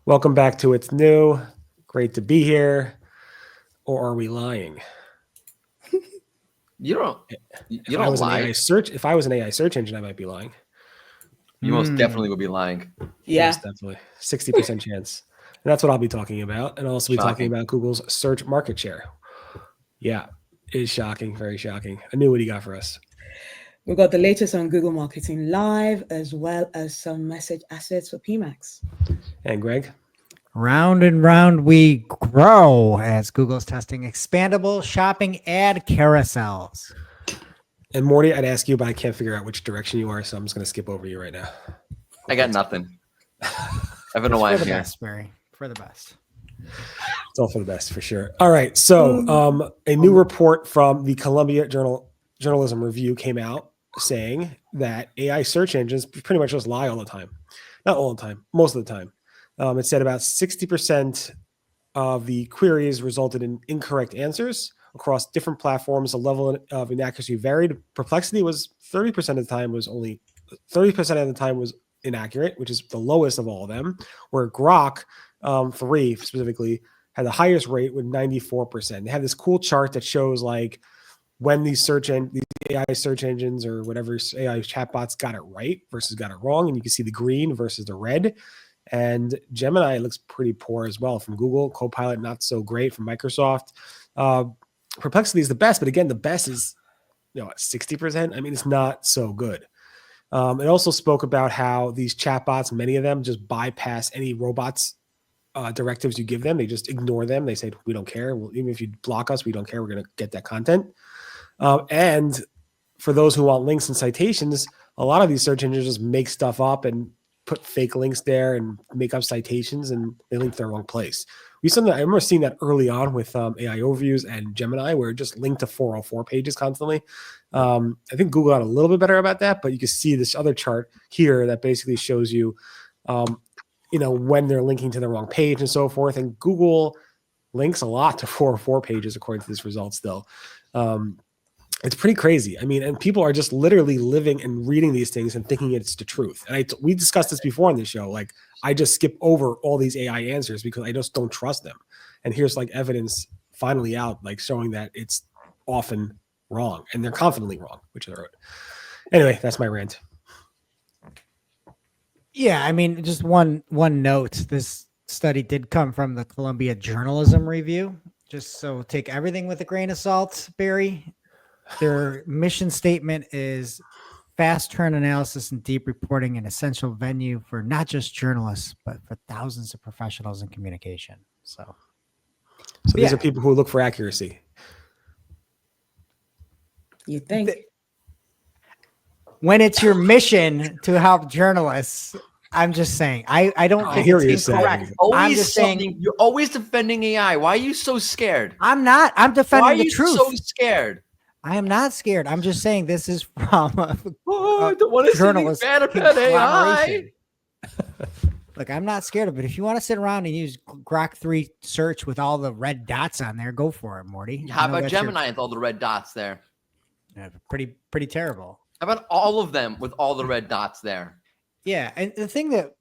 Welcome back to It's New. Great to be here. Or are we lying? You don't lie. If I was an AI search engine, I might be lying. You most definitely would be lying. Yeah. Most definitely. 60% chance. And that's what I'll be talking about. And I'll also be talking about Google's search market share. Yeah, it is shocking. Very shocking. Anu, what do you got for us? We've got the latest on Google Marketing Live, as well as some message assets for PMax. And Greg? Round and round we grow as Google's testing expandable shopping ad carousels. And Mordy, I'd ask you, but I can't figure out which direction you are, so I'm just going to skip over you right now. I got nothing. I don't know why I'm here. Best, Barry. For the best. It's all for the best, for sure. All right. So a new report from the Columbia Journalism Review came out saying that AI search engines pretty much just lie all the time. Not all the time, most of the time. It said about 60% of the queries resulted in incorrect answers across different platforms. The level of inaccuracy varied. Perplexity was 30% of the time was only 30% of the time was inaccurate, which is the lowest of all of them. Where Grok 3 specifically had the highest rate with 94%. They have this cool chart that shows like when these AI search engines or whatever AI chatbots got it right versus got it wrong, and you can see the green versus the red. And Gemini looks pretty poor as well from Google. Copilot, not so great from Microsoft. Perplexity is the best, but again, the best is 60%. I mean, it's not so good. It also spoke about how these chatbots, many of them just bypass any robots directives you give them. They just ignore them. They say, we don't care. Well, even if you block us, we don't care. We're going to get that content. And for those who want links and citations, a lot of these search engines just make stuff up and put fake links there and make up citations, and they link to the wrong place. I remember seeing that early on with AI overviews and Gemini, where it just linked to 404 pages constantly. I think Google got a little bit better about that, but you can see this other chart here that basically shows you, when they're linking to the wrong page and so forth. And Google links a lot to 404 pages according to this result still. It's pretty crazy. I mean, and people are just literally living and reading these things and thinking it's the truth. And we discussed this before on this show. Like, I just skip over all these AI answers because I just don't trust them. And here's like evidence finally out, like showing that it's often wrong, and they're confidently wrong, which I wrote. Anyway, that's my rant. Yeah, I mean, just one note. This study did come from the Columbia Journalism Review. Just so take everything with a grain of salt, Barry. Their mission statement is fast turn analysis and deep reporting, an essential venue for not just journalists, but for thousands of professionals in communication. So these are people who look for accuracy. You think? When it's your mission to help journalists, I'm just saying, I don't think it's incorrect. I'm just saying, you're always defending AI. Why are you so scared? I'm not. I'm defending the truth. Why are you so scared? I am not scared. I'm just saying this is from I don't want to journalist bad about AI. Look, I'm not scared of it. If you want to sit around and use Grok 3 search with all the red dots on there, go for it, Morty. How about Gemini with all the red dots there? Yeah, pretty terrible. How about all of them with all the red dots there? Yeah, and the thing that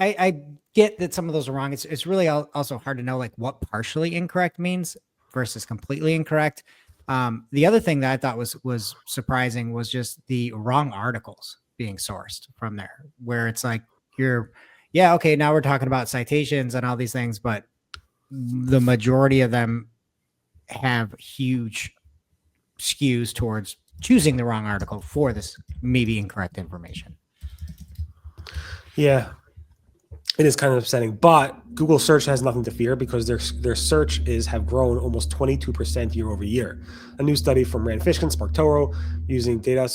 I get that some of those are wrong. It's really also hard to know like what partially incorrect means versus completely incorrect. The other thing that I thought was surprising was just the wrong articles being sourced from there, where it's like okay, now we're talking about citations and all these things, but the majority of them have huge skews towards choosing the wrong article for this maybe incorrect information. Yeah, it is kind of upsetting, but Google search has nothing to fear because their search have grown almost 22% year over year. A new study from Rand Fishkin, SparkToro, using data,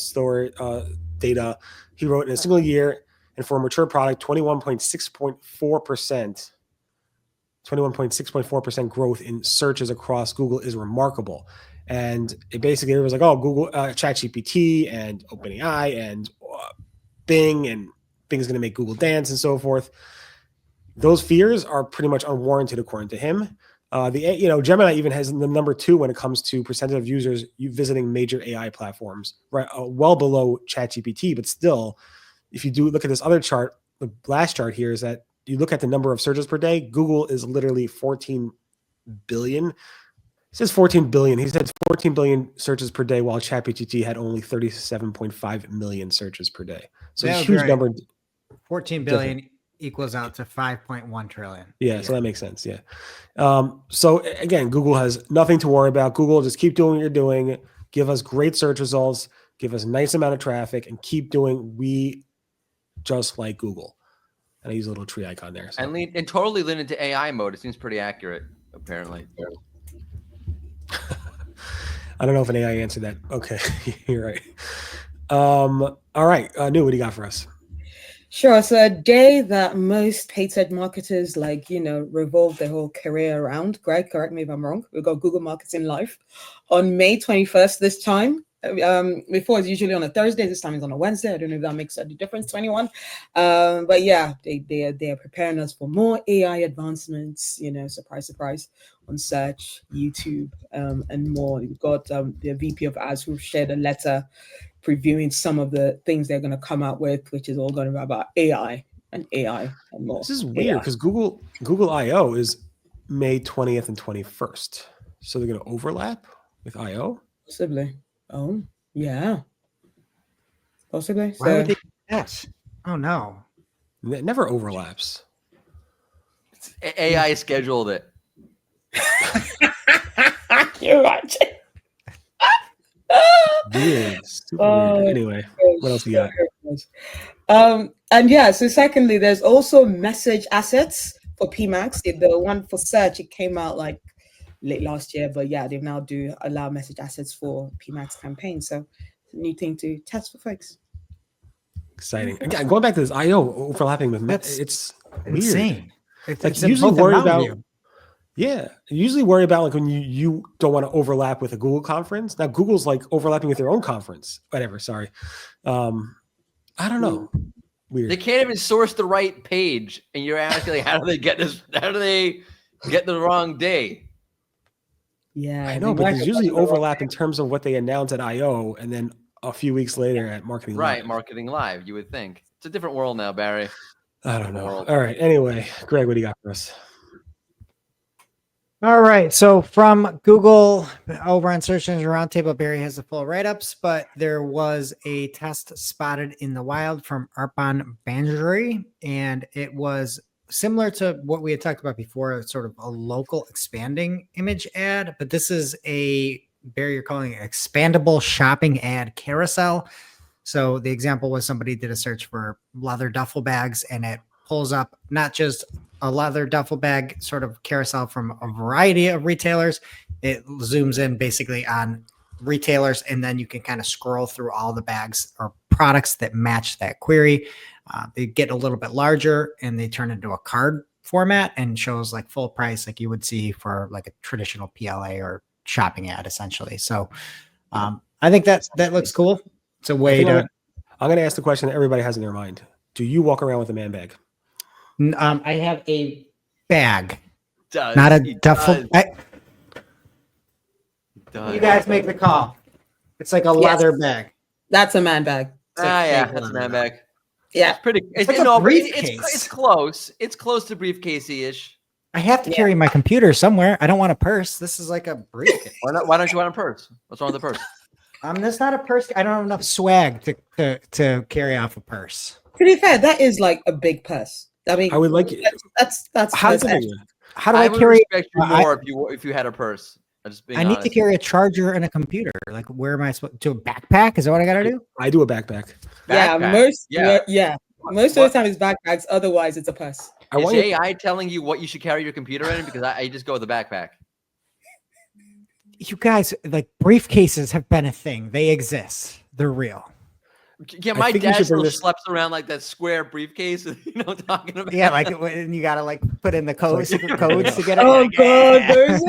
he wrote, in a single year and for a mature product, 21.6.4% growth in searches across Google is remarkable. And it basically was like, Google, ChatGPT and OpenAI and Bing, and Bing's going to make Google dance and so forth. Those fears are pretty much unwarranted, according to him. Gemini even has the number 2 when it comes to percentage of users visiting major AI platforms, right? Well below ChatGPT, but still, if you do look at this other chart, the last chart here is that you look at the number of searches per day, Google is literally 14 billion. It says 14 billion. He said 14 billion searches per day, while ChatGPT had only 37.5 million searches per day. So it's a huge number. 14 billion equals out to 5.1 trillion. Yeah, so that makes sense. Yeah. So again, Google has nothing to worry about. Google, just keep doing what you're doing. Give us great search results. Give us a nice amount of traffic, and keep doing. We just like Google. And I use a little tree icon there. So. And totally lean into AI mode. It seems pretty accurate, apparently. I don't know if an AI answered that. Okay, you're right. All right, Nu, what do you got for us? Sure. So a day that most paid marketers revolve their whole career around. Greg, correct me if I'm wrong. We've got Google Marketing Live on May 21st this time. Before it's usually on a Thursday. This time it's on a Wednesday. I don't know if that makes any difference to anyone. But yeah, they are preparing us for more AI advancements. Surprise, surprise, on search, YouTube, and more. We've got the VP of Ads who shared a letter previewing some of the things they're going to come out with, which is all going to be about AI and more. This is weird because Google I/O is May 20th and 21st, so they're going to overlap with I/O. Possibly. Oh, yeah. Possibly. Why would they do that? Oh, no. It never overlaps. AI scheduled it. You're right. Weird. Super weird. Anyway, what else you got? And yeah, so secondly, there's also message assets for PMax. The one for search, it came out like late last year, but yeah, they now do allow message assets for PMax campaigns. So it's a new thing to test for folks. Exciting. Again, going back to this I/O overlapping with it's insane. Weird. It's usually worry about. Yeah, usually worry about like when you don't want to overlap with a Google conference. Now Google's like overlapping with their own conference. Whatever. Sorry. I don't know. Weird. They can't even source the right page, and you're asking like, how do they get this? How do they get the wrong day? Yeah, I know, but there's usually overlap in terms of what they announce at I/O, and then a few weeks later at Marketing Live. Right, Marketing Live. You would think it's a different world now, Barry. I don't know. All right. Anyway, Greg, what do you got for us? All right. So from Google over on Search Engine Roundtable, Barry has the full write-ups, but there was a test spotted in the wild from Arpan Banjari, and it was similar to what we had talked about before, sort of a local expanding image ad, but this is Barry, you're calling it expandable shopping ad carousel. So the example was somebody did a search for leather duffel bags, and it pulls up not just a leather duffel bag sort of carousel from a variety of retailers. It zooms in basically on retailers, and then you can kind of scroll through all the bags or products that match that query. They get a little bit larger, and they turn into a card format and shows like full price, like you would see for like a traditional PLA or shopping ad, essentially. So I think that looks cool. It's a way to. I'm going to ask the question that everybody has in their mind. Do you walk around with a man bag? I have a bag, not a duffel. You guys make the call. It's like a leather bag. That's a man bag. Yeah, that's a man bag. Yeah, it's pretty. It's like a briefcase. It's close. It's close to briefcasey-ish. I have to carry my computer somewhere. I don't want a purse. This is like a briefcase. Why don't you want a purse? What's wrong with the purse? That's not a purse. I don't have enough swag to carry off a purse. To be fair, that is like a big purse. I mean, I would like that's how do I would carry respect you more if you had a purse. I need to carry a charger and a computer. Like, where am I supposed to? A backpack? Is that what I got to do? I do a backpack. Most of the time it's backpacks. Otherwise, it's a purse. Is AI telling you what you should carry your computer in? Because I just go with the backpack. You guys, like, briefcases have been a thing. They exist. They're real. Yeah, my dad still schleps around like that square briefcase. You know what I'm talking about? Yeah, like when you gotta like put in the codes to get it. Oh god,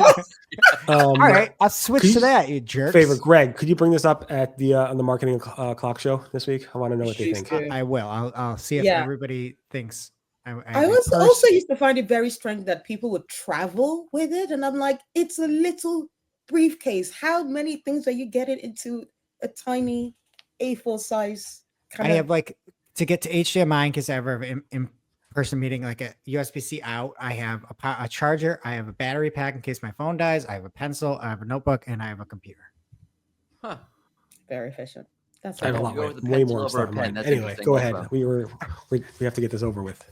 all right, I'll switch to that. You jerks. Favor, Greg, could you bring this up at the on the marketing clock show this week? I want to know what they think. I will. I'll see if everybody thinks. I also used to find it very strange that people would travel with it, and I'm like, it's a little briefcase. How many things are you getting into a tiny A4 size? I have like to get to HDMI because I have person meeting like a USB-C out. I have a charger. I have a battery pack in case my phone dies. I have a pencil. I have a notebook, and I have a computer. Huh. Very efficient. That's I have a okay. lot Go with the way pencil more over stuff a in pen. mine. That's Anyway, interesting go also. ahead. We have to get this over with.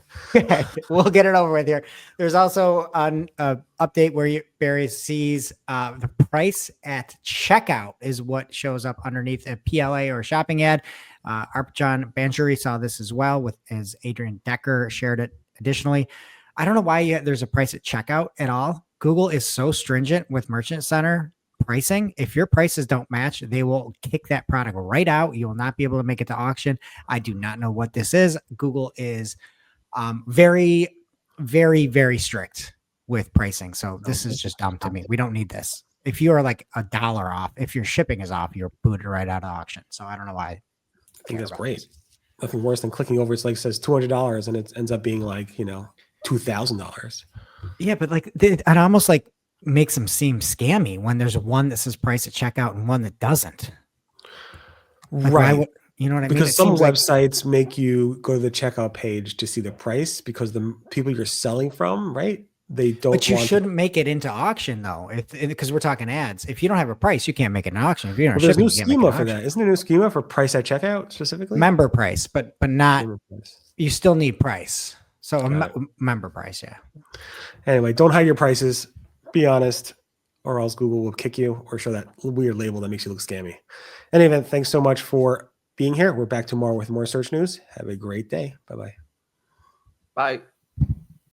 We'll get it over with here. There's also an update where Barry sees the price at checkout is what shows up underneath a PLA or shopping ad. Arpjon Banjuri saw this as well, with as Adrian Decker shared it. Additionally, I don't know why there's a price at checkout at all. Google is so stringent with Merchant Center pricing. If your prices don't match, they will kick that product right out. You will not be able to make it to auction. I do not know what this is. Google is very, very, very strict with pricing. So this is just dumb to me. We don't need this. If you are like $1 off, if your shipping is off, you're booted right out of auction. So I don't know why. I think that's great. Nothing worse than clicking over. It's like says $200 and it ends up being like, $2,000. Yeah, but like it almost like makes them seem scammy when there's one that says price at checkout and one that doesn't. Like, Right. You know what I mean? Because It some seems like- websites make you go to the checkout page to see the price because the people you're selling from, right? They don't. But you want shouldn't make it into auction though, because we're talking ads. If you don't have a price, you can't make it an auction. If you don't have there's shipping, new you can't make it schema an for auction. that. Isn't there a new schema for price at checkout specifically? Member price, but not. Member price. You still need price. So Got it. member price, yeah. Anyway, don't hide your prices. Be honest, or else Google will kick you or show that weird label that makes you look scammy. Anyway, thanks so much for being here. We're back tomorrow with more search news. Have a great day. Bye-bye. Bye.